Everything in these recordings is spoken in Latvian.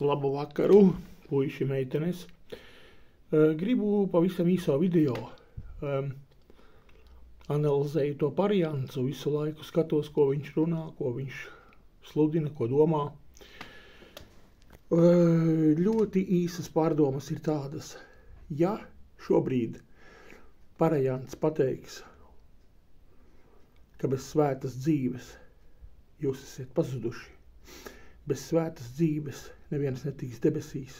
Labu vakaru, puiši, meitenes. Gribu pavisam īsā video. Analizēju to Pariancu, visu laiku skatos, ko viņš runā, ko viņš sludina, ko domā. Ļoti īsas pārdomas ir tādas. Ja šobrīd Pariants pateiks, ka bez svētas dzīves jūs esat pazuduši, bez svētas dzīves neviens netiks debesīs.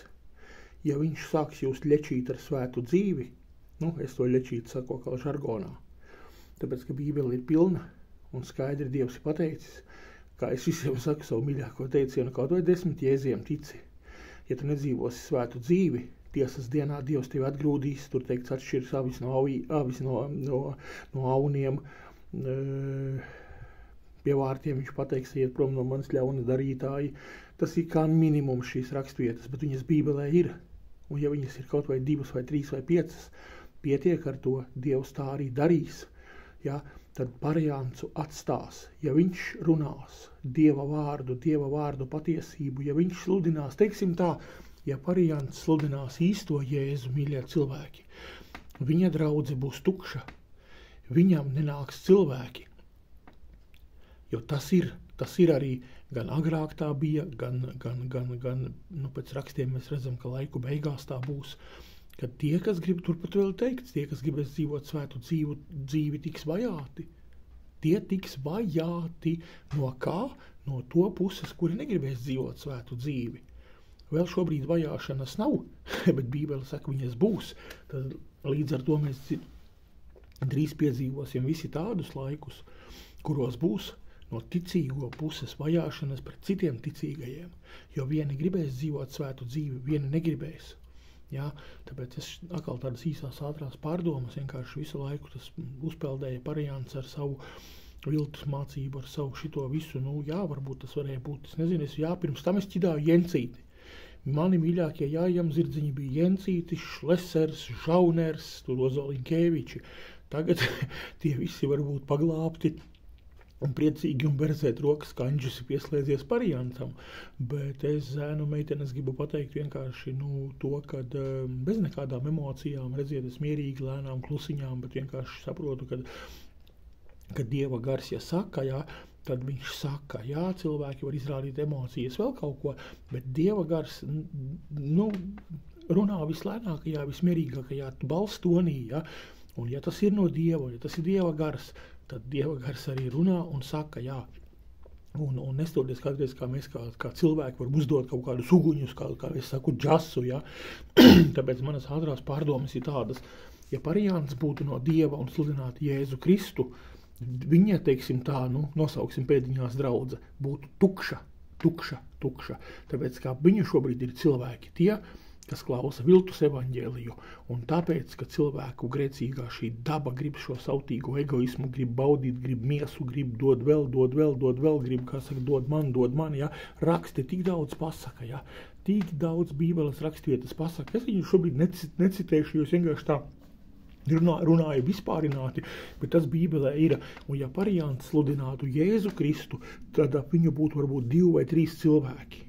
Ja viņš sāks jūs ļečīt ar svētu dzīvi, es to ļečīt saku kā žargonā, tāpēc, ka Bībele ir pilna un skaidri Dievs ir pateicis, kā es visiem saku savu mīļāko teicienu, kaut vai 10 jēziem tici. Ja tu nedzīvosi svētu dzīvi, tiesas dienā Dievs tevi atgrūdīs, tur teikts atšķirs avis no auniem, pie vārtiem viņš pateiks, iet prom no manis ļauna darītāji. Tas ir kā minimums šīs rakstvietas, bet viņas Bībelē ir. Un ja viņas ir kaut vai 2 vai 3 vai 5, pietiek ar to, Dievs tā arī darīs. Ja, tad Pariancu atstās, ja viņš runās Dieva vārdu patiesību, ja viņš sludinās, teiksim tā, ja Pariants sludinās īsto Jēzu, mīļie cilvēki, viņa draudze būs tukša, viņam nenāks cilvēki. Jo tas ir arī, gan agrāk tā bija, gan pēc rakstiem mēs redzam, ka laiku beigās tā būs, kad tie, kas grib, turpat vēl teikts, tie, kas gribēs dzīvot svētu dzīvi, tiks vajāti. Tie tiks vajāti no kā? No to puses, kuri negribēs dzīvot svētu dzīvi. Vēl šobrīd vajāšanas nav, bet Bībele saka, viņas būs. Tad līdz ar to mēs drīz piedzīvosim visi tādus laikus, kuros būs no ticīgo puses vajāšanas pret citiem ticīgajiem, jo vieni gribēs dzīvot svētu dzīvi, vieni negribēs. Ja? Tāpēc es atkal tādas īsās ātrās pārdomas, vienkārši visu laiku tas uzpeldēja Pariants ar savu viltus mācību, ar savu šito visu, varbūt tas varēja būt, es nezinu, pirms tam es ķidāju Jencīti. Mani mīļākie jājam zirdziņi bija Jencīti, Šlesers, Žauners, Ozoliņkeviči. Tagad tie visi var būt paglābti un priecīgi un berzēt rokas, ka Anģis ir pieslēdzies Pariantam. Bet es, zēnu meitenes, gribu pateikt vienkārši to, kad bez nekādām emocijām, redziet, es mierīgi, lēnām, klusiņām, bet vienkārši saprotu, kad Dieva gars, ja saka, tad viņš saka, cilvēki var izrādīt emocijas, vēl kaut ko, bet Dieva gars, runā vislēnākajā, vismierīgākajā balstonī, un ja tas ir no Dieva, ja tas ir Dieva gars, tad Dieva gars arī runā un saka, un nestoties kādreiz, kā mēs kā cilvēki varam uzdot kaut kādus uguņus, kā es saku, džasu, Tāpēc manas ātrās pārdomas ir tādas, ja Pariants būtu no Dieva un sludinātu Jēzu Kristu, viņa, teiksim tā, nosauksim pēdiņās draudze, būtu tukša. Tāpēc, kā viņu šobrīd ir cilvēki tie, kas klausa viltus evaņģēliju, un tāpēc, ka cilvēku grēcīgā šī daba grib šo sautīgo egoismu, grib baudīt, grib miesu, grib dod vēl, grib, kā saka, dod man, raksti tik daudz pasaka, tik daudz Bībeles rakstvietas pasaka. Es viņu šobrīd necitēšu, jo es vienkārši tā runāju vispārināti, bet tas Bībelē ir, un ja Pariants sludinātu Jēzu Kristu, tad viņu būtu varbūt 2 vai 3 cilvēki.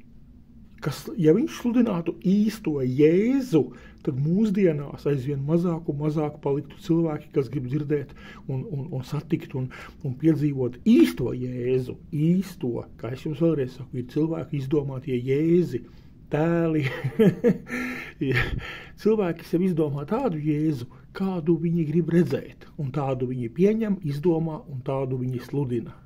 Ja viņš sludinātu īsto Jēzu, tad mūsdienās aizvien mazāk un mazāk paliktu cilvēki, kas grib dzirdēt un satikt un piedzīvot īsto Jēzu. Īsto, kā es jums vēlreiz saku, ir cilvēki izdomātie Jēzi, tēli. Cilvēki sev izdomā tādu Jēzu, kādu viņi grib redzēt, un tādu viņi pieņem, izdomā un tādu viņi sludina.